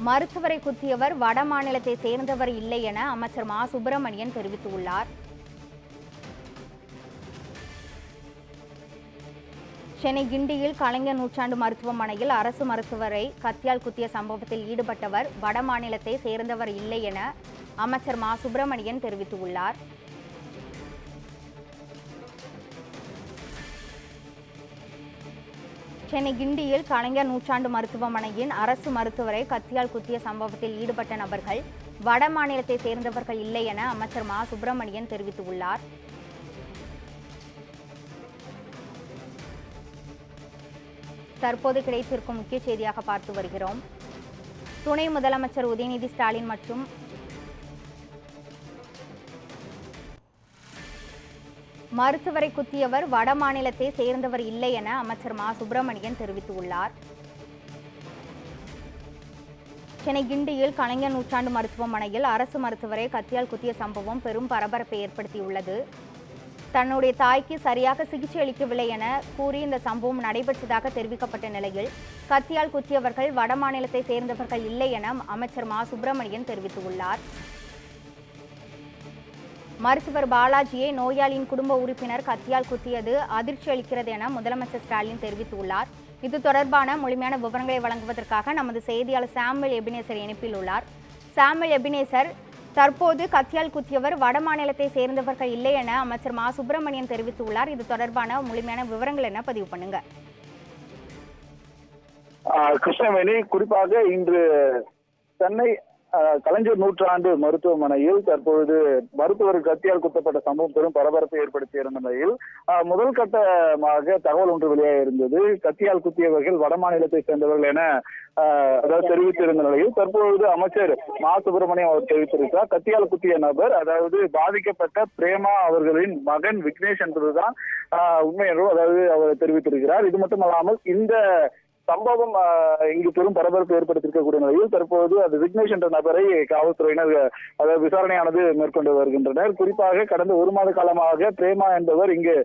மருத்துவரை குத்தியவர் வட மாநிலத்தை சேர்ந்தவர் இல்லை என அமைச்சர் மா சுப்பிரமணியன் தெரிவித்துள்ளார். சென்னை கிண்டியில் கலைஞர் நூற்றாண்டு மருத்துவமனையில் அரசு மருத்துவரை கத்தியால் குத்திய சம்பவத்தில் ஈடுபட்டவர் வட மாநிலத்தை சேர்ந்தவர் இல்லை என அமைச்சர் மா சுப்பிரமணியன் தெரிவித்துள்ளார். சென்னை கிண்டியில் கலைஞர் நூற்றாண்டு மருத்துவமனையின் அரசு மருத்துவரை கத்தியால் குத்திய சம்பவத்தில் ஈடுபட்ட நபர்கள் வட மாநிலத்தை சேர்ந்தவர்கள் இல்லை என அமைச்சர் மா சுப்பிரமணியன் தெரிவித்துள்ளார். தற்போது கிடைத்திருக்கும் முக்கிய செய்தியாக பார்த்து வருகிறோம். துணை முதலமைச்சர் உதயநிதி ஸ்டாலின் மற்றும் மருத்துவரை குத்தியவர் வட மாநிலத்தை சேர்ந்தவர் இல்லை என அமைச்சர் மா சுப்பிரமணியன் தெரிவித்துள்ளார். சென்னை கிண்டியில் கலைஞர் நூற்றாண்டு மருத்துவமனையில் அரசு மருத்துவரை கத்தியால் குத்திய சம்பவம் பெரும் பரபரப்பை ஏற்படுத்தியுள்ளது. தன்னுடைய தாய்க்கு சரியாக சிகிச்சை அளிக்கவில்லை என கூறி இந்த சம்பவம் நடைபெற்றதாக தெரிவிக்கப்பட்ட நிலையில் கத்தியால் குத்தியவர்கள் வட மாநிலத்தை சேர்ந்தவர்கள் இல்லை என அமைச்சர் மா சுப்பிரமணியன் தெரிவித்துள்ளார். மருத்துவர் பாலாஜியை நோயாளியின் குடும்ப உறுப்பினர் கத்தியால் குத்தியது அதிர்ச்சி அளிக்கிறது என முதலமைச்சர் ஸ்டாலின் தெரிவித்துள்ளார். இது தொடர்பான முழுமையான விவரங்களை வழங்குவதற்காக நமது செய்தியாளர் சாமுவேல் எபினேசர் இணைப்பில் உள்ளார். சாமுவேல் எபினேசர், தற்போது கத்தியால் குத்தியவர் வட மாநிலத்தை சேர்ந்தவர்கள் இல்லை என அமைச்சர் மா சுப்பிரமணியன் தெரிவித்துள்ளார். இது தொடர்பான முழுமையான விவரங்கள் என்ன பதிவு பண்ணுங்க. கிருஷ்ணவேணி, குறிப்பாக இன்று சென்னை கலைஞர் நூற்றாண்டு மருத்துவமனையில் தற்பொழுது மருத்துவர் கத்தியால் குத்தப்பட்ட சம்பவம் பெரும் பரபரப்பை ஏற்படுத்தியிருந்த நிலையில் முதல் கட்டமாக தகவல் ஒன்று வெளியாக இருந்தது. கத்தியால் குத்தியவர்கள் வட மாநிலத்தை சேர்ந்தவர்கள் என அதாவது தெரிவித்திருந்த நிலையில் தற்பொழுது அமைச்சர் மா சுப்பிரமணியம் அவர் தெரிவித்திருக்கிறார். கத்தியால் குத்திய நபர், அதாவது பாதிக்கப்பட்ட பிரேமா அவர்களின் மகன் விக்னேஷ் என்பதுதான் உண்மை என்றும் அதாவது அவர் தெரிவித்திருக்கிறார். இது மட்டுமல்லாமல் இந்த சம்பவம் இங்கு பெரும் பரபரப்பு ஏற்படுத்தியிருக்கக்கூடிய நிலையில் தற்போது அது விக்னேஷ் என்ற நபரை காவல்துறையினர் அதாவது விசாரணையானது மேற்கொண்டு வருகின்றனர். குறிப்பாக கடந்த ஒரு மாத காலமாக பிரேமா என்பவர் இங்கு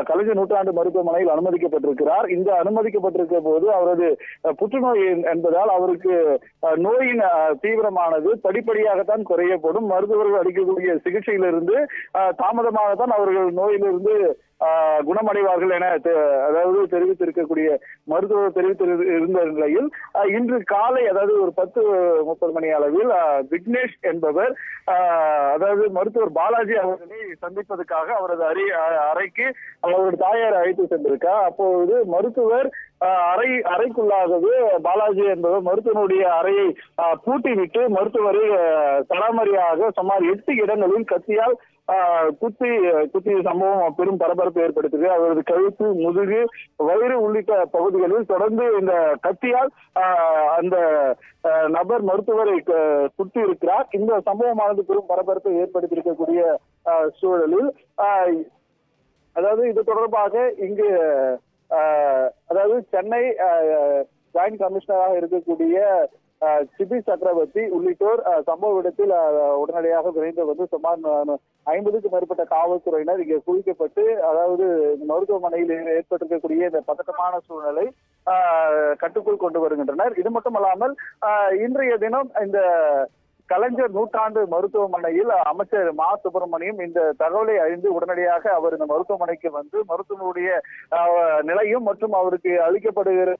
கலைஞர் நூற்றாண்டு மருத்துவமனையில் அனுமதிக்கப்பட்டிருக்கிறார். இந்த அனுமதிக்கப்பட்டிருக்க போது அவரது புற்றுநோய் என்பதால் அவருக்கு நோயின் தீவிரமானது படிப்படியாகத்தான் குறையப்படும். மருத்துவர்கள் அளிக்கக்கூடிய சிகிச்சையிலிருந்து தாமதமாகத்தான் அவர்கள் நோயிலிருந்து குணமடைவார்கள் என அதாவது தெரிவித்திருக்கக்கூடிய மருத்துவர் தெரிவித்திருந்த நிலையில் இன்று காலை அதாவது ஒரு 10:30 மணி அளவில் விக்னேஷ் என்பவர் அதாவது மருத்துவர் பாலாஜி அவர்களை சந்திப்பதற்காக அவரது அறைக்கு அவரது தாயார் அழைத்து சென்றிருக்கார். அப்பொழுது மருத்துவர் அறைக்குள்ளாகவே பாலாஜி என்பவர் மருத்துவனுடைய அறையை பூட்டிவிட்டு மருத்துவரை சராமரியாக சுமார் 8 இடங்களில் கத்தியால் குத்திய சம்பவம் பெரும் பரபரப்பு ஏற்படுத்தியது. அவரது கழுத்து, முதுகு, வயிறு உள்ளிட்ட பகுதிகளில் தொடர்ந்து இந்த கத்தியால் அந்த நபர் மருத்துவரை குத்தி இருக்கிறார். இந்த சம்பவமானது பெரும் பரபரப்பை ஏற்படுத்தியிருக்கக்கூடிய சூழலில் அதாவது இது தொடர்பாக இங்கு அதாவது சென்னை ஜாயிண்ட் கமிஷனராக இருக்கக்கூடிய சிபி சக்கரவர்த்தி உள்ளிட்டோர் சம்பவ இடத்தில் உடனடியாக விரைந்து வந்து சுமார் 50க்கும் மேற்பட்ட காவல்துறையினர் இங்கே குவிக்கப்பட்டு அதாவது மருத்துவமனையில் ஏற்பட்டிருக்கக்கூடிய இந்த பதட்டமான சூழ்நிலை கட்டுக்குள் கொண்டு வருகின்றனர். இது மட்டுமல்லாமல் இன்றைய தினம் இந்த கலைஞர் நூற்றாண்டு மருத்துவமனையில் அமைச்சர் மா சுப்பிரமணியம் இந்த தகவலை அறிந்து உடனடியாக அவர் இந்த மருத்துவமனைக்கு வந்து மருத்துவனுடைய நிலையும் மற்றும் அவருக்கு அளிக்கப்படுகிற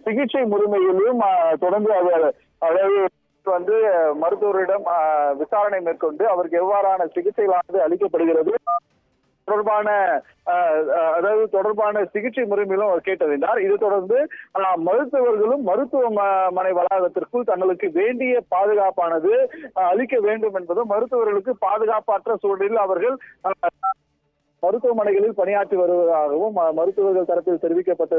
சிகிச்சை முறைமையிலும் தொடர்ந்து அவர் அதாவது வந்து மருத்துவரிடம் விசாரணை மேற்கொண்டு அவருக்கு எவ்வாறான சிகிச்சைகளானது அளிக்கப்படுகிறது தொடர்பான சிகிச்சை முறைமையிலும் அவர் கேட்டறிந்தார். இது தொடர்ந்து மருத்துவர்களும் மருத்துவமனை வளாகத்திற்குள் தங்களுக்கு வேண்டிய பாதுகாப்பானது அளிக்க வேண்டும் என்பதும் மருத்துவர்களுக்கு பாதுகாப்பற்ற சூழலில் அவர்கள் மருத்துவமனைகளில் பணியாற்றி வருவதாகவும் மருத்துவர்கள் தரப்பில் தெரிவிக்கப்பட்டு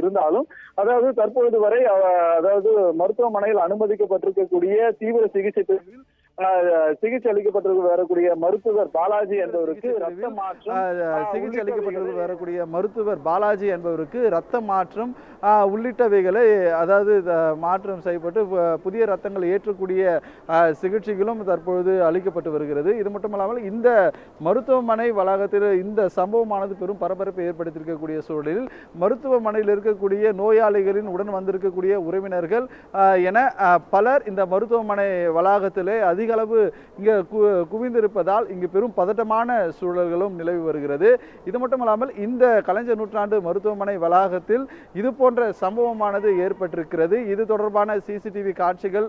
இருந்தாலும் அதாவது தற்போது வரை அதாவது மருத்துவமனையில் அனுமதிக்கப்பட்டிருக்கக்கூடிய தீவிர சிகிச்சை பிரிவில் சிகிச்சை அளிக்கப்பட்டிருக்கு வரக்கூடிய மருத்துவர் பாலாஜி என்பவருக்கு ரத்த மாற்றம் சிகிச்சை அளிக்கப்பட்டிருக்கு வரக்கூடிய மருத்துவர் பாலாஜி என்பவருக்கு ரத்த மாற்றம் உள்ளிட்டவைகளை அதாவது மாற்றம் செய்யப்பட்டு புதிய ரத்தங்கள் ஏற்றக்கூடிய சிகிச்சைகளும் தற்பொழுது அளிக்கப்பட்டு வருகிறது. இது மட்டுமல்லாமல் இந்த மருத்துவமனை வளாகத்தில் இந்த சம்பவமானது பெரும் பரபரப்பை ஏற்படுத்தியிருக்கக்கூடிய சூழலில் மருத்துவமனையில் இருக்கக்கூடிய நோயாளிகளின் உடன் வந்திருக்கக்கூடிய உறவினர்கள் என பலர் இந்த மருத்துவமனை வளாகத்திலே அதிக அளவு இங்கே குவிந்திருப்பதால் இங்கு பெரும் பதட்டமான சூழல்களும் நிலவி வருகிறது. இது மட்டுமல்லாமல் இந்த கலைஞர் நூற்றாண்டு மருத்துவமனை வளாகத்தில் இது போன்ற சம்பவமானது ஏற்பட்டிருக்கிறது. இது தொடர்பான சிசிடிவி காட்சிகள்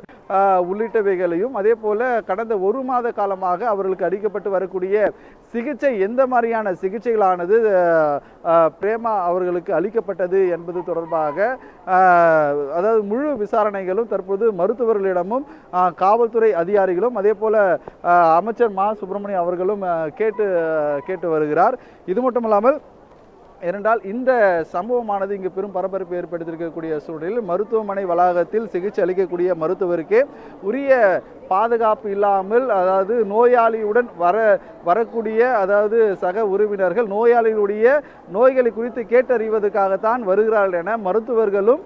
உள்ளிட்டவைகளையும் அதே போல கடந்த ஒரு மாத காலமாக அவர்களுக்கு அளிக்கப்பட்டு வரக்கூடிய சிகிச்சை எந்த மாதிரியான சிகிச்சைகளானது பிரேமா அவர்களுக்கு அளிக்கப்பட்டது என்பது தொடர்பாக அதாவது முழு விசாரணைகளும் தற்போது மருத்துவர்களிடமும் காவல்துறை அதிகாரிகளும் அதே போல அமைச்சர் மா சுப்பிரமணியம் அவர்களும் கேட்டு வருகிறார். இது மட்டுமல்லாமல் ஏனென்றால் இந்த சம்பவமானது இங்கு பெரும் பரபரப்பு ஏற்படுத்தியிருக்கக்கூடிய சூழலில் மருத்துவமனை வளாகத்தில் சிகிச்சை அளிக்கக்கூடிய மருத்துவருக்கே உரிய பாதுகாப்பு இல்லாமல் அதாவது நோயாளியுடன் வரக்கூடிய அதாவது சக உறவினர்கள் நோயாளிகளுடைய நோய்களை குறித்து கேட்டறிவதற்காகத்தான் வருகிறார்கள் என மருத்துவர்களும்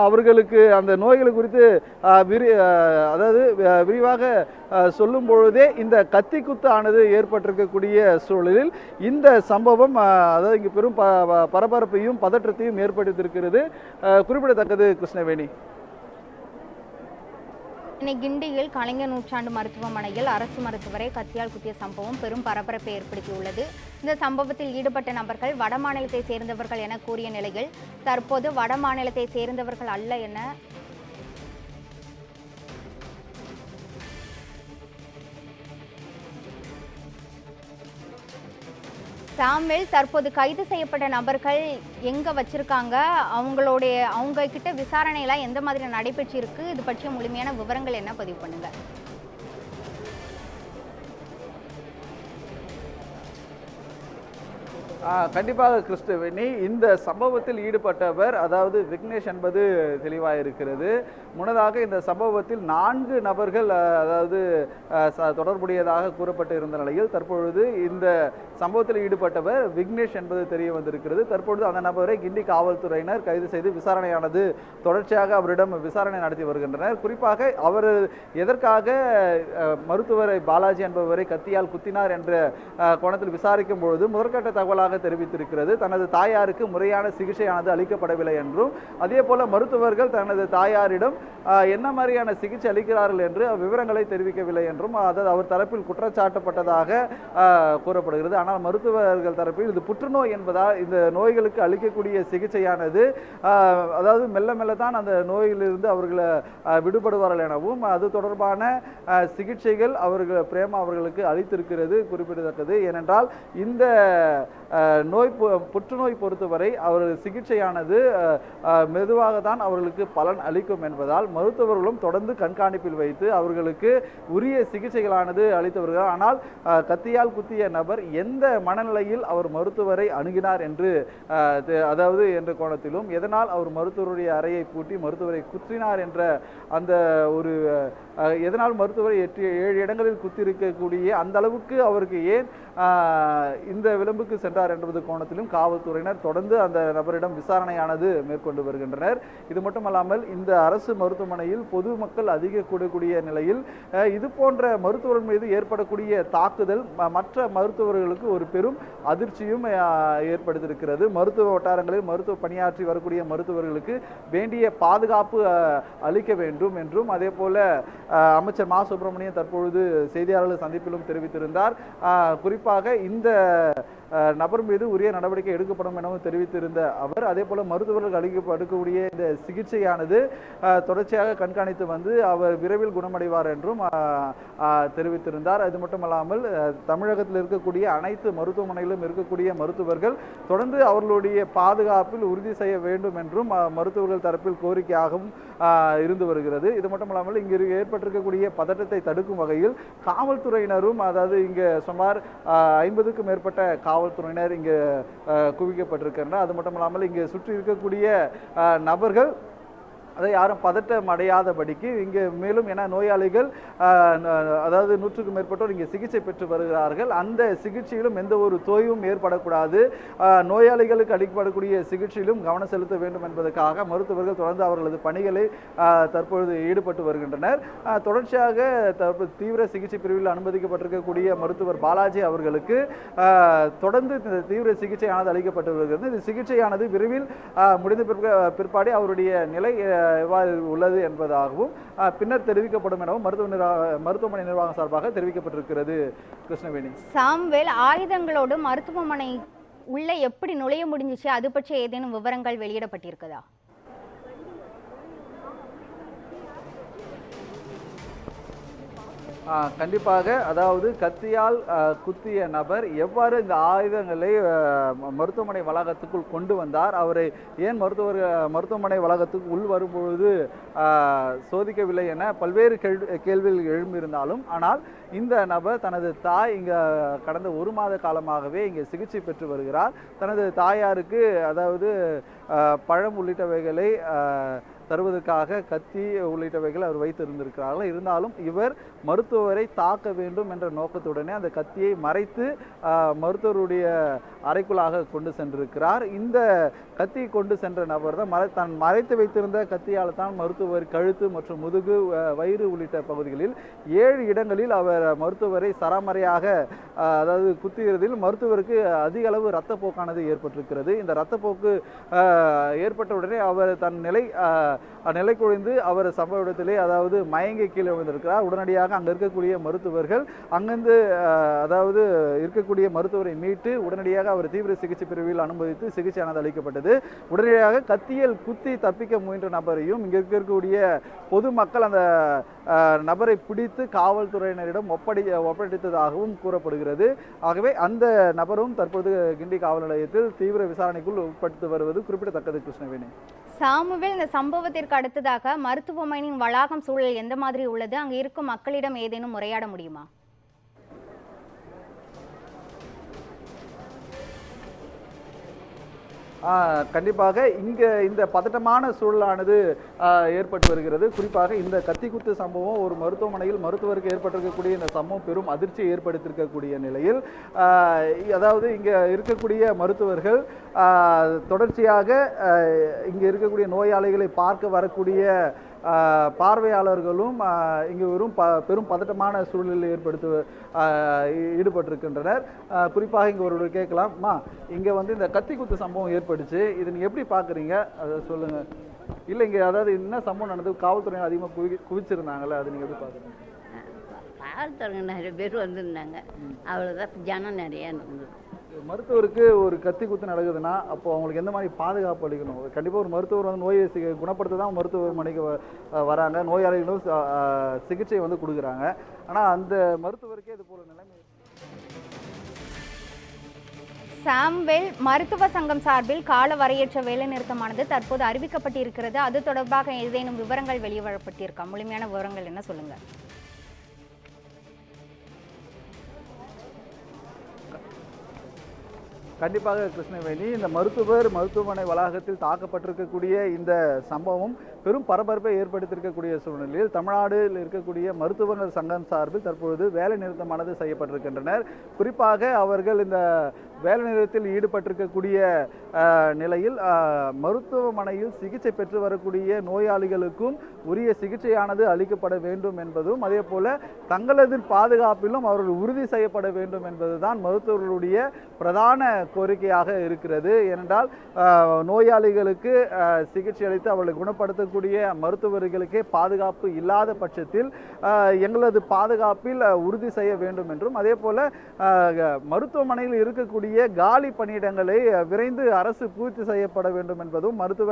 அவர்களுக்கு அந்த நோய்கள் குறித்து அதாவது விரிவாக சொல்லும் பொழுதே இந்த கத்தி குத்து ஆனது ஏற்பட்டிருக்கக்கூடிய சூழலில் இந்த சம்பவம் அதாவது இங்கு பெரும் பரபரப்பையும் பதற்றத்தையும் ஏற்படுத்தியிருக்கிறது. குறிப்பிடத்தக்கது கிருஷ்ணவேணி. கிண்டியில் கலைஞர் நூற்றாண்டு மருத்துவமனையில் அரசு மருத்துவரை கத்தியால் குத்திய சம்பவம் பெரும் பரபரப்பை ஏற்படுத்தியுள்ளது. இந்த சம்பவத்தில் ஈடுபட்ட நபர்கள் வட மாநிலத்தை சேர்ந்தவர்கள் என கூறிய நிலையில் தற்போது வட மாநிலத்தை சேர்ந்தவர்கள் அல்ல என சாமுவேல் தற்போது கைது செய்யப்பட்ட நபர்கள் எங்க வச்சிருக்காங்க, அவங்க கிட்ட விசாரணை எல்லாம் எந்த மாதிரி நடைபெற்றிருக்கு, இது பற்றிய முழுமையான விவரங்கள் என்ன பதிவு பண்ணுங்க. கண்டிப்பாக கிறிஸ்டவேணி, இந்த சம்பவத்தில் ஈடுபட்டவர் அதாவது விக்னேஷ் என்பது தெளிவாக இருக்கிறது. முன்னதாக இந்த சம்பவத்தில் 4 நபர்கள் அதாவது தொடர்புடையதாக கூறப்பட்டு இருந்த நிலையில் தற்பொழுது இந்த சம்பவத்தில் ஈடுபட்டவர் விக்னேஷ் என்பது தெரிய வந்திருக்கிறது. தற்பொழுது அந்த நபரை கிண்டி காவல்துறையினர் கைது செய்து விசாரணையானது தொடர்ச்சியாக அவரிடம் விசாரணை நடத்தி வருகின்றனர். குறிப்பாக அவர் எதற்காக மருத்துவரை பாலாஜி என்பவரை கத்தியால் குத்தினார் என்ற கோணத்தில் விசாரிக்கும் பொழுது முதற்கட்ட தகவலாக தெரிவித்திருக்கிறது. தனது தாயாருக்கு முறையான சிகிச்சையானது அளிக்கப்படவில்லை என்றும் அதே போல மருத்துவர்கள் தனது தாயாரிடம் என்ன மாதிரியான சிகிச்சை அளிக்கிறார்கள் என்று விவரங்களை தெரிவிக்கவில்லை என்றும் அதாவது அவர் தரப்பில் குற்றச்சாட்டப்பட்டதாக கூறப்படுகிறது. ஆனால் மருத்துவர்கள் தரப்பில் இது புற்றுநோய் என்பதால் இந்த நோய்களுக்கு அளிக்கக்கூடிய சிகிச்சையானது அதாவது மெல்ல மெல்ல தான் அந்த நோயிலிருந்து அவர்களை விடுபடுவார்கள் எனவும் அது தொடர்பான சிகிச்சைகள் அவர்கள் பிரேமா அவர்களுக்கு அளித்திருக்கிறது குறிப்பிடத்தக்கது. ஏனென்றால் இந்த புற்றுநோய் பொறுத்தவரை அவர் சிகிச்சையானது மெதுவாக தான் அவர்களுக்கு பலன் அளிக்கும் என்பதால் மருத்துவர்களும் தொடர்ந்து கண்காணிப்பில் வைத்து அவர்களுக்கு உரிய சிகிச்சைகளானது அளித்து வருகிறார். ஆனால் கத்தியால் குத்திய நபர் எந்த மனநிலையில் அவர் மருத்துவரை அணுகினார் என்று அதாவது என்ற கோணத்திலும் எதனால் அவர் மருத்துவருடைய அறையை பூட்டி மருத்துவரை குத்தினார் என்ற அந்த ஒரு எதனால் மருத்துவரை 7 இடங்களில் குத்திருக்கக்கூடிய அந்த அளவுக்கு அவருக்கு ஏன் இந்த விளிம்புக்கு சென்றார் என்பது கோணத்திலும் காவல்துறையினர் தொடர்ந்து அந்த நபரிடம் விசாரணையானது மேற்கொண்டு வருகின்றனர். இது மட்டுமல்லாமல் இந்த அரசு மருத்துவமனையில் பொதுமக்கள் அதிக கூடக்கூடிய நிலையில் இது போன்ற மருத்துவர்கள் மீது ஏற்படக்கூடிய தாக்குதல் மற்ற மருத்துவர்களுக்கு ஒரு பெரும் அதிர்ச்சியும் ஏற்படுத்தியிருக்கிறது. மருத்துவ வட்டாரங்களில் மருத்துவ பணியாற்றி வரக்கூடிய மருத்துவர்களுக்கு வேண்டிய பாதுகாப்பு அளிக்க வேண்டும் என்றும் அதே போல அமைச்சர் மா சுப்பிரமணியம் தற்பொழுது செய்தியாளர்கள் சந்திப்பிலும் தெரிவித்திருந்தார். குறிப்பாக இந்த நபர் மீது உரிய நடவடிக்கை எடுக்கப்படும் எனவும் தெரிவித்திருந்த அவர் அதே போல மருத்துவர்கள் அளிக்கக்கூடிய இந்த சிகிச்சையானது தொடர்ச்சியாக கண்காணித்து வந்து அவர் விரைவில் குணமடைவார் என்றும் தெரிவித்திருந்தார். அது மட்டுமல்லாமல் தமிழகத்தில் இருக்கக்கூடிய அனைத்து மருத்துவமனைகளிலும் இருக்கக்கூடிய மருத்துவர்கள் தொடர்ந்து அவர்களுடைய பாதுகாப்பில் உறுதி செய்ய வேண்டும் என்றும் மருத்துவர்கள் தரப்பில் கோரிக்கையாகவும் இருந்து வருகிறது. இது மட்டுமல்லாமல் இங்கு ஏற்பட்டிருக்கக்கூடிய பதற்றத்தை தடுக்கும் வகையில் காவல்துறையினரும் அதாவது இங்கு சுமார் 50க்கும் மேற்பட்ட காவல்துறையினர் இங்கு குவிக்கப்பட்டிருக்கின்றனர். அது மட்டுமல்லாமல் இங்கு சுற்றி இருக்கக்கூடிய நபர்கள் அதை யாரும் பதட்டம் அடையாதபடிக்கு இங்கே மேலும் என நோயாளிகள் அதாவது 100க்கும் மேற்பட்டோர் இங்கே சிகிச்சை பெற்று வருகிறார்கள். அந்த சிகிச்சையிலும் எந்த ஒரு தொய்வும் ஏற்படக்கூடாது, நோயாளிகளுக்கு அளிக்கப்படக்கூடிய சிகிச்சையிலும் கவனம் செலுத்த வேண்டும் என்பதற்காக மருத்துவர்கள் தொடர்ந்து அவர்களது பணிகளை தற்பொழுது ஈடுபட்டு வருகின்றனர். தொடர்ச்சியாக தீவிர சிகிச்சை பிரிவில் அனுமதிக்கப்பட்டிருக்கக்கூடிய மருத்துவர் பாலாஜி அவர்களுக்கு தொடர்ந்து தீவிர சிகிச்சையானது அளிக்கப்பட்டு வருகிறது. இந்த சிகிச்சையானது விரைவில் முடிந்த பிற்பாடு அவருடைய நிலை எவ்வாறு உள்ளது என்பதாகவும் பின்னர் தெரிவிக்கப்படும் எனவும் மருத்துவமனை நிர்வாகம் சார்பாக தெரிவிக்கப்பட்டிருக்கிறது. கிருஷ்ணவேணி. சாம்வேல், ஆயுதங்களோடு மருத்துவமனை உள்ள எப்படி நுழைய முடிஞ்சிச்சு, அது பற்றி ஏதேனும் விவரங்கள் வெளியிடப்பட்டிருக்குதா? கண்டிப்பாக, அதாவது கத்தியால் குத்திய நபர் எவ்வாறு இந்த ஆயுதங்களை மருத்துவமனை வளாகத்துக்குள் கொண்டு வந்தார், அவரை ஏன் மருத்துவமனை வளாகத்துக்கு உள் வரும்பொழுது சோதிக்கவில்லை என பல்வேறு கேள்விகள் எழும்பியிருந்தாலும், ஆனால் இந்த நபர் தனது தாய் இங்கே கடந்த 1 மாத காலமாகவே இங்கே சிகிச்சை பெற்று வருகிறார். தனது தாயாருக்கு அதாவது பழம் உள்ளிட்டவைகளை தருவதற்காக கத்தி உள்ளிட்டவைகள் அவர் வைத்திருந்திருக்கிறார்கள். இருந்தாலும் இவர் மருத்துவரை தாக்க வேண்டும் என்ற நோக்கத்துடனே அந்த கத்தியை மறைத்து மருத்துவருடைய அறைக்குள்ளாக கொண்டு சென்றிருக்கிறார். இந்த கத்தி கொண்டு சென்ற நபர் தான் மறைத்து வைத்திருந்த கத்தியால் தான் மருத்துவர் கழுத்து மற்றும் முதுகு, வயிறு உள்ளிட்ட பகுதிகளில் 7 இடங்களில் அவர் மருத்துவரை சராமரியாக அதாவது குத்துகிறதில் மருத்துவருக்கு அதிக அளவு இரத்தப்போக்கானது ஏற்பட்டிருக்கிறது. இந்த இரத்தப்போக்கு ஏற்பட்டவுடனே அவர் தன் நிலை குறைந்து அவர் சம்பவ இடத்திலே அதாவது மயங்கி கீழே விழுந்திருக்கிறார். உடனடியாக அங்கே இருக்கக்கூடிய மருத்துவர்கள் அங்கிருந்து அதாவது இருக்கக்கூடிய மருத்துவரை மீட்டு உடனடியாக அவர் தீவிர சிகிச்சை பிரிவில் அனுமதித்து சிகிச்சையானது அளிக்கப்பட்டது. உடனடியாக கத்தியில் குத்தி தப்பிக்க முயன்ற நபரையும் இங்கே இருக்கக்கூடிய பொதுமக்கள் அந்த நபரை பிடித்து காவல்துறையினரிடம் ஒப்படைத்ததாகவும் கூறப்படுகிறது. ஆகவே அந்த நபரும் தற்போது கிண்டி காவல் நிலையத்தில் தீவிர விசாரணைக்குள் உட்படுத்தி வருவது குறிப்பிடத்தக்கது. கிருஷ்ணவேணி. சாமுவேல், இந்த சம்பவத்திற்கு அடுத்ததாக மருத்துவமனையின் வளாகம் சூழல் எந்த மாதிரி உள்ளது, அங்கு இருக்கும் மக்களிடம் ஏதேனும் உரையாட முடியுமா? கண்டிப்பாக இங்கே இந்த பதட்டமான சூழலானது ஏற்பட்டு வருகிறது. குறிப்பாக இந்த கத்திக்குத்து சம்பவம் ஒரு மருத்துவமனையில் மருத்துவருக்கு ஏற்பட்டிருக்கக்கூடிய இந்த சம்பவம் பெரும் அதிர்ச்சியை ஏற்படுத்தியிருக்கக்கூடிய நிலையில் அதாவது இங்கே இருக்கக்கூடிய மருத்துவர்கள் தொடர்ச்சியாக இங்கே இருக்கக்கூடிய நோயாளிகளை பார்க்க வரக்கூடிய பார்வையாளர்களும் இங்கு பெரும் பதட்டமான சூழ்நிலை ஈடுபட்டிருக்கின்றனர். குறிப்பாக இங்கே ஒருவர் கேட்கலாம்மா, இங்கே இந்த கத்திக்குத்து சம்பவம் ஏற்பட்டுச்சு, இதை நீங்கள் எப்படி பார்க்குறீங்க, அதை சொல்லுங்கள். இல்லை இங்கே அதாவது என்ன சம்பவம் நடந்தது, காவல்துறையினர் அதிகமாக குவிச்சிருந்தாங்கல்ல, அதை நீங்கள் எப்படி பார்க்குறீங்க? காவல்துறைங்க நிறைய பேர் வந்திருந்தாங்க, அவ்வளோதான், ஜனம் நிறையா இருந்தது. மருத்துவருக்கு ஒரு கத்தி குத்து நடக்குதுன்னா அப்போ அவங்களுக்கு எந்த மாதிரி பாதுகாப்பு அளிக்கணும்? கண்டிப்பாக ஒரு மருத்துவர் நோயை குணப்படுத்த தான் மருத்துவமனைக்கு வராங்க, நோயாளிகளும் சிகிச்சை கொடுக்குறாங்க. ஆனால் அந்த மருத்துவருக்கே இது போல நிலைமை. சாம்வேல், மருத்துவ சங்கம் சார்பில் கால வரையற்ற வேலைநிறுத்தமானது தற்போது அறிவிக்கப்பட்டிருக்கிறது. அது தொடர்பாக ஏதேனும் விவரங்கள் வெளியிடப்பட்டிருக்கா? முழுமையான விவரங்கள் என்ன சொல்லுங்க. கண்டிப்பாக கிருஷ்ணவேணி, இந்த மருத்துவமனை வளாகத்தில் தாக்கப்பட்டிருக்கக்கூடிய இந்த சம்பவம் பெரும் பரபரப்பை ஏற்படுத்தியிருக்கக்கூடிய சூழ்நிலையில் தமிழ்நாட்டில் இருக்கக்கூடிய மருத்துவர்கள் சங்கம் சார்பில் தற்பொழுது வேலை நிறுத்தமானது செய்யப்பட்டிருக்கின்றனர். குறிப்பாக அவர்கள் இந்த வேலை நிறுத்தத்தில் ஈடுபட்டிருக்கக்கூடிய நிலையில் மருத்துவமனையில் சிகிச்சை பெற்று வரக்கூடிய நோயாளிகளுக்கும் உரிய சிகிச்சையானது அளிக்கப்பட வேண்டும் என்பதும், அதே போல தங்களது பாதுகாப்பிலும் அவர்கள் உறுதி செய்யப்பட வேண்டும் என்பதுதான் மருத்துவர்களுடைய பிரதான கோரிக்கையாக இருக்கிறது. ஏனென்றால் நோயாளிகளுக்கு சிகிச்சை அளித்து அவர்களை குணப்படுத்தக்கூடிய மருத்துவர்களுக்கே பாதுகாப்பு இல்லாத பட்சத்தில் எங்களது பாதுகாப்பில் உறுதி செய்ய வேண்டும் என்றும், அதே போல மருத்துவமனையில் இருக்கக்கூடிய காலி பணியிடங்களை விரைந்து அரசு பூர்த்தி செய்யப்பட வேண்டும் என்பதும் மருத்துவ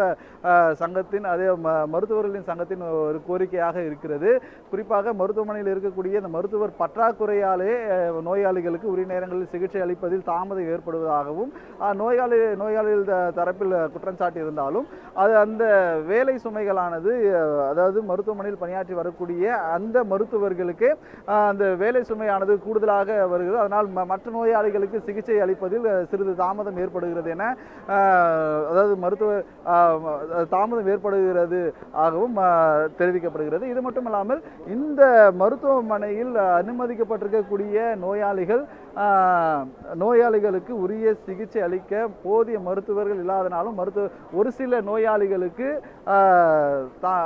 சங்கத்தின் மருத்துவர்களின் சங்கத்தின் ஒரு கோரிக்கையாக இருக்கிறது. குறிப்பாக மருத்துவமனையில் இருக்கக்கூடிய இந்த மருத்துவர் பற்றாக்குறையாலே நோயாளிகளுக்கு உரிய நேரங்களில் சிகிச்சை அளிப்பதில் தாமதம் ஏற்படுவதாகவும் நோயாளிகள் தரப்பில் குற்றம் சாட்டி இருந்தாலும் அது அந்த வேலை சுமைகள் சிக்கலானது அதாவது மருத்துவமனையில் பணியாற்றி வரக்கூடிய அந்த மருத்துவர்களுக்கு அந்த வேலை சுமையானது கூடுதலாக வருகிறது. அதனால் மற்ற நோயாளிகளுக்கு சிகிச்சை அளிப்பதில் சிறிது தாமதம் ஏற்படுகிறது என அதாவது தாமதம் ஏற்படுகிறது ஆகவும் தெரிவிக்கப்படுகிறது. இது மட்டுமல்லாமல் இந்த மருத்துவமனையில் அனுமதிக்கப்பட்டிருக்கக்கூடிய நோயாளிகளுக்கு உரிய சிகிச்சை அளிக்க போதிய மருத்துவர்கள் இல்லாதனாலும் ஒரு சில நோயாளிகளுக்கு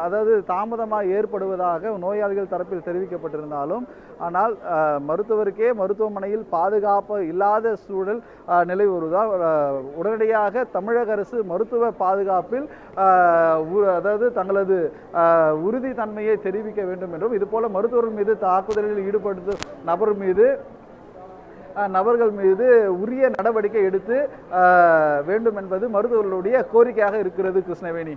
அதாவது தாமதமாக ஏற்படுவதாக நோயாளிகள் தரப்பில் தெரிவிக்கப்பட்டிருந்தாலும் ஆனால் மருத்துவருக்கே மருத்துவமனையில் பாதுகாப்பு இல்லாத சூழல் நிலவி வருவதால் உடனடியாக தமிழக அரசு மருத்துவ பாதுகாப்பில் அதாவது தங்களது உறுதித்தன்மையை தெரிவிக்க வேண்டும் என்றும் இதுபோல மருத்துவர்கள் மீது தாக்குதலில் ஈடுபடுத்தும் நபர்கள் மீது உரிய நடவடிக்கை எடுத்து வேண்டும் என்பது மருத்துவர்களுடைய கோரிக்கையாக இருக்கிறது. கிருஷ்ணவேணி.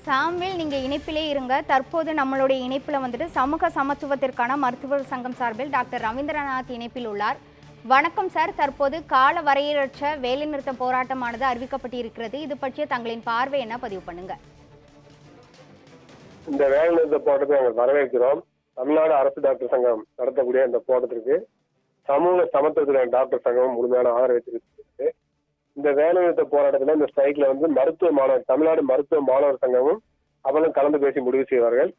சாம்வேல், நீங்க இணைப்பிலே இருங்க. தற்போது நம்மளுடைய இணைப்புல வந்துட்டு சமூக சமத்துவத்திற்கான மருத்துவர் சங்கம் சார்பில் டாக்டர் ரவீந்திரநாத் இணைப்பில் உள்ளார். வணக்கம் சார். தற்போது கால வரையறையற்ற வேலைநிறுத்த போராட்டமானது அறிவிக்கப்பட்டிருக்கிறது. இது பற்றிய தங்களின் பார்வை என்ன, பதிவு பண்ணுங்க. இந்த வேலைநிறுத்த போராட்டத்தை நாங்கள் வரவேற்கிறோம். தமிழ்நாடு அரசு டாக்டர் சங்கம் நடத்தக்கூடிய இந்த போராட்டத்திற்கு சமூக சமத்துவத்துறை டாக்டர் சங்கம் முழுமையான ஆதரவு தெரிவித்திருக்கு. இந்த வேலைநிறுத்த போராட்டத்தில் இந்த ஸ்ட்ரைக்ல தமிழ்நாடு மருத்துவ மாணவர் சங்கமும் அவர்களும் கலந்து பேசி முடிவு செய்வார்கள்.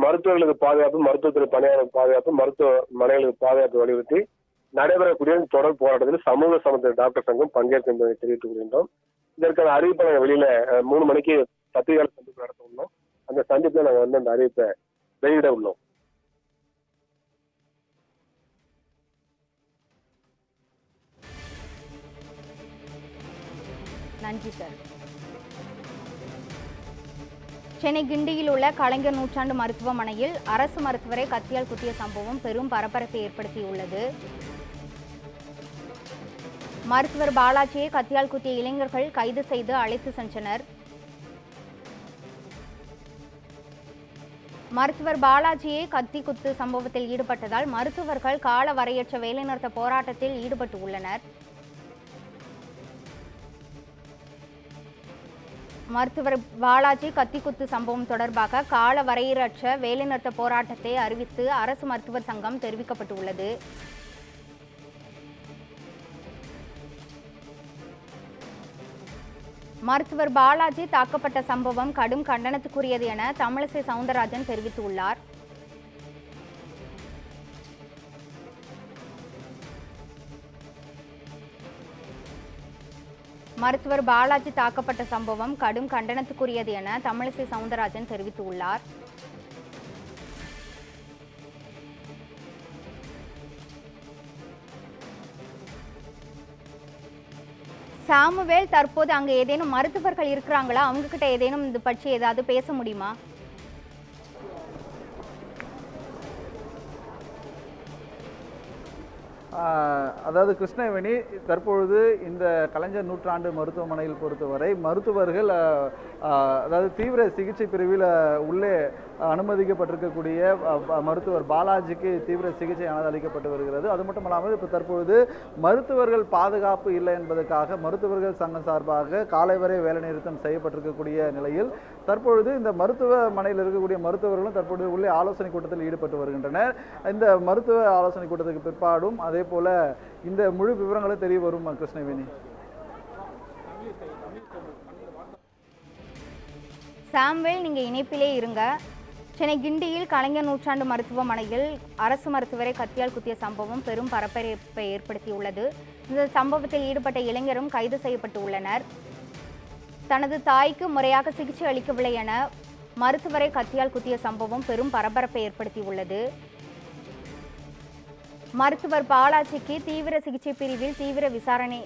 மருத்துவர்களுக்கு பாதுகாப்பு, மருத்துவத்துறை பணியாளர்களுக்கு பாதுகாப்பு, மருத்துவமனைகளுக்கு பாதுகாப்பு வலியுறுத்தி நடைபெறக்கூடிய தொடர் போராட்டத்தில் சமூக சமத்துவ டாக்டர் சங்கம் பங்கேற்கும் என்பதை தெரிவித்துக் கொள்கின்றோம். இதற்கான அறிவிப்பை நாங்கள் வெளியில 3 மணிக்கு பத்திரிகையாளர் சந்திப்பு நடத்த உள்ளோம். அந்த சந்திப்புல நாங்கள் அந்த அறிவிப்பை வெளியிட உள்ளோம். நன்றி சார். சென்னை கிண்டியில் உள்ள கலைஞர் நூற்றாண்டு மருத்துவமனையில் அரசு மருத்துவரை கத்தியால் குத்திய சம்பவம் பெரும் பரபரப்பை ஏற்படுத்தியுள்ளது. மருத்துவர் பாலாஜியை கத்தியால் குத்திய இளைஞர்கள் கைது செய்து அழைத்து சென்றனர். மருத்துவர் பாலாஜியை கத்தி குத்து சம்பவத்தில் ஈடுபட்டதால் மருத்துவர்கள் கால வரையற்ற வேலைநிறுத்த போராட்டத்தில் ஈடுபட்டு உள்ளனர். மருத்துவர் பாலாஜி கத்திக்குத்து சம்பவம் தொடர்பாக கால வரையறையற்ற வேலைநிறுத்த போராட்டத்தை அறிவித்து அரசு மருத்துவர் சங்கம் தெரிவிக்கப்பட்டுள்ளது. மருத்துவர் பாலாஜி தாக்கப்பட்ட சம்பவம் கடும் கண்டனத்துக்குரியது என தமிழிசை சவுந்தரராஜன் தெரிவித்துள்ளார். மருத்துவர் பாலாஜி தாக்கப்பட்ட சம்பவம் கடும் கண்டனத்துக்குரியது என தமிழிசை சவுந்தரராஜன் தெரிவித்துள்ளார். சாமுவேல், தற்போது அங்க ஏதேனும் மருத்துவர்கள் இருக்கிறாங்களா? அவங்க கிட்ட ஏதேனும் இது பற்றி ஏதாவது பேச முடியுமா? அதாவது கிருஷ்ணவேணி, தற்பொழுது இந்த கலைஞர் நூற்றாண்டு மருத்துவமனையில் பொறுத்தவரை மருத்துவர்கள் அதாவது தீவிர சிகிச்சை பிரிவில் உள்ளே அனுமதிக்கப்பட்டிருக்கக்கூடிய மருத்துவர் பாலாஜிக்கு தீவிர சிகிச்சையானது அளிக்கப்பட்டு வருகிறது. அது மட்டும் இல்லாமல் இப்போ தற்பொழுது மருத்துவர்கள் பாதுகாப்பு இல்லை என்பதற்காக மருத்துவர்கள் சங்கம் சார்பாக காலை வரை வேலைநிறுத்தம் செய்யப்பட்டிருக்கக்கூடிய நிலையில் தற்பொழுது இந்த மருத்துவமனையில் இருக்கக்கூடிய மருத்துவர்களும் தற்பொழுது உள்ளே ஆலோசனை கூட்டத்தில் ஈடுபட்டு வருகின்றனர். இந்த மருத்துவ ஆலோசனை கூட்டத்துக்கு பிற்பாடும் அதே போல இந்த முழு விவரங்களும் தெரிய வரும். கிருஷ்ணவேணி. சாம்வேல், நீங்க இணைப்பிலே இருங்க. சென்னை கிண்டியில் கலைஞர் நூற்றாண்டு மருத்துவமனையில் அரசு மருத்துவரை கத்தியால் குத்திய சம்பவம் பெரும் பரபரப்பை ஏற்படுத்தியுள்ளது. இந்த சம்பவத்தில் ஈடுபட்ட இளைஞரும் கைது செய்யப்பட்டு உள்ளனர். தனது தாய்க்கு முறையாக சிகிச்சை அளிக்கவில்லை என மருத்துவரை கத்தியால் குத்திய சம்பவம் பெரும் பரபரப்பை ஏற்படுத்தியுள்ளது. மருத்துவர் பாலாஜிக்கு தீவிர சிகிச்சை பிரிவில் தீவிர விசாரணை